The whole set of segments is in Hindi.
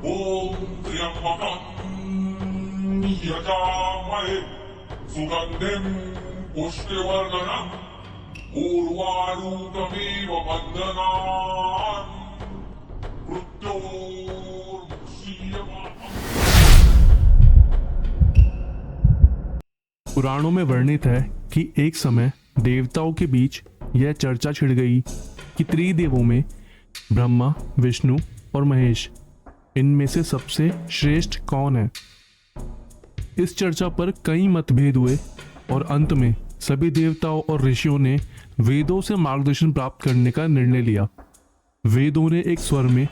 ॐ त्र्यम्बकं यजामहे सुगन्धिं पुष्टिवर्धनम् उर्वारुकमिव बन्धनान् मृत्योर्मुक्षीयमामः। पुराणों में वर्णित है कि एक समय देवताओं के बीच यह चर्चा छिड़ गई कि त्रिदेवों में ब्रह्मा, विष्णु और महेश, इनमें से सबसे श्रेष्ठ कौन है। इस चर्चा पर कई मतभेद हुए और अंत में सभी देवताओं और ऋषियों ने वेदों से मार्गदर्शन प्राप्त करने का निर्णय लिया। वेदों ने एक स्वर में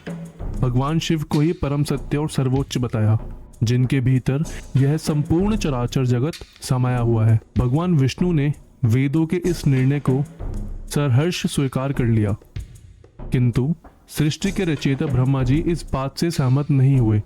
भगवान शिव को ही परम सत्य और सर्वोच्च बताया, जिनके भीतर यह संपूर्ण चराचर जगत समाया हुआ है। भगवान विष्णु ने वेदों के इस निर्णय को सहर्ष स्वीकार कर लिया, किंतु सृष्टि के रचयिता ब्रह्मा जी इस बात से सहमत नहीं हुए।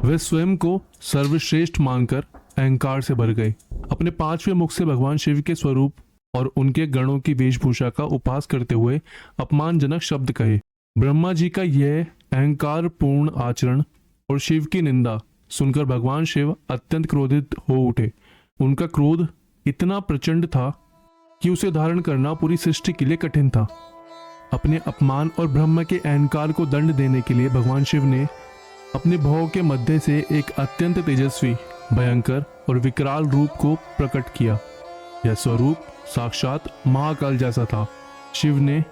वे स्वयं को सर्वश्रेष्ठ मानकर अहंकार से भर गए। अपने पांचवें मुख से भगवान शिव के स्वरूप और उनके गणों की वेशभूषा का उपहास करते हुए अपमानजनक शब्द कहे। ब्रह्मा जी का यह अहंकार पूर्ण आचरण और शिव की निंदा सुनकर भगवान शिव अत्यंत क्रोधित हो उठे। उनका क्रोध इतना प्रचंड था कि उसे धारण करना पूरी सृष्टि के लिए कठिन था। अपने अपमान और ब्रह्म के अहंकार को दंड देने के लिए भगवान शिव ने अपने भौं के मध्य से एक अत्यंत तेजस्वी, भयंकर और विकराल रूप को प्रकट किया। यह स्वरूप साक्षात महाकाल जैसा था। शिव ने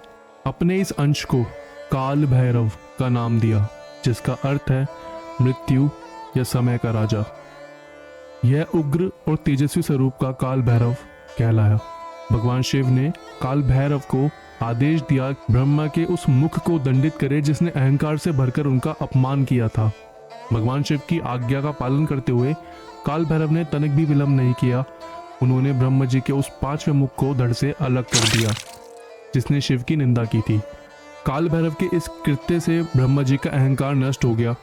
अपने इस अंश को काल भैरव का नाम दिया, जिसका अर्थ है मृत्यु या समय का राजा। यह उग्र और तेजस्वी स्वरूप का काल भैरव कहलाया। भगवान शिव ने काल भैरव को आदेश दिया ब्रह्मा के उस मुख को दंडित करे जिसने अहंकार से भरकर उनका अपमान किया था। भगवान शिव की आज्ञा का पालन करते हुए काल भैरव ने तनिक भी विलंब नहीं किया। उन्होंने ब्रह्मा जी के उस पांचवें मुख को धड़ से अलग कर दिया जिसने शिव की निंदा की थी। काल भैरव के इस कृत्य से ब्रह्मा जी का अहंकार नष्ट हो गया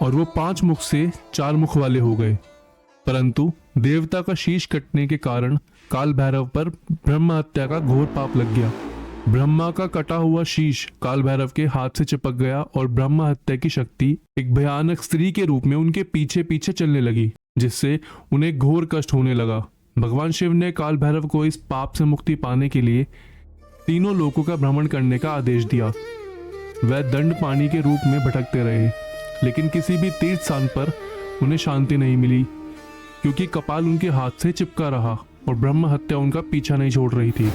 और वो 5 मुख से 4 मुख वाले हो गए। परंतु देवता का शीश कटने के कारण काल भैरव पर ब्रह्म हत्या का घोर पाप लग गया। ब्रह्मा का कटा हुआ शीश काल भैरव के हाथ से चिपक गया और ब्रह्म हत्या की शक्ति एक भयानक स्त्री के रूप में उनके पीछे पीछे चलने लगी, जिससे उन्हें घोर कष्ट होने लगा। भगवान शिव ने काल भैरव को इस पाप से मुक्ति पाने के लिए तीनों लोकों का भ्रमण करने का आदेश दिया। वह दंड पानी के रूप में भटकते रहे, लेकिन किसी भी तीर्थ स्थान पर उन्हें शांति नहीं मिली, क्योंकि कपाल उनके हाथ से चिपका रहा और ब्रह्म हत्या उनका पीछा नहीं छोड़ रही थी।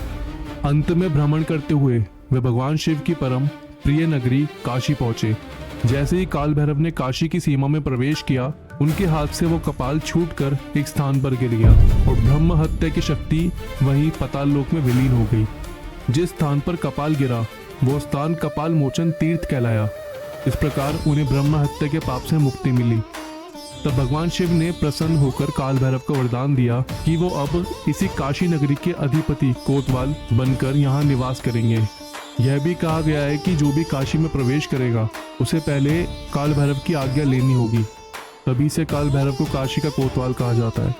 अंत में भ्रमण करते हुए वे भगवान शिव की परम प्रिय नगरी काशी पहुंचे। जैसे ही काल भैरव ने काशी की सीमा में प्रवेश किया, उनके हाथ से वो कपाल छूटकर एक स्थान पर गिर गया और ब्रह्म हत्या की शक्ति वहीं पाताल लोक में विलीन हो गई। जिस स्थान पर कपाल गिरा वो स्थान कपाल मोचन तीर्थ कहलाया। इस प्रकार उन्हें ब्रह्म हत्या के पाप से मुक्ति मिली। तब भगवान शिव ने प्रसन्न होकर काल भैरव को वरदान दिया कि वो अब इसी काशी नगरी के अधिपति कोतवाल बनकर यहाँ निवास करेंगे। यह भी कहा गया है कि जो भी काशी में प्रवेश करेगा उसे पहले काल भैरव की आज्ञा लेनी होगी। तभी से काल भैरव को काशी का कोतवाल कहा जाता है।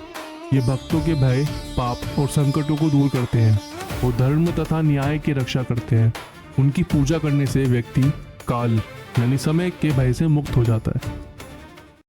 ये भक्तों के भय, पाप और संकटों को दूर करते हैं और धर्म तथा न्याय की रक्षा करते हैं। उनकी पूजा करने से व्यक्ति काल यानी समय के भय से मुक्त हो जाता है।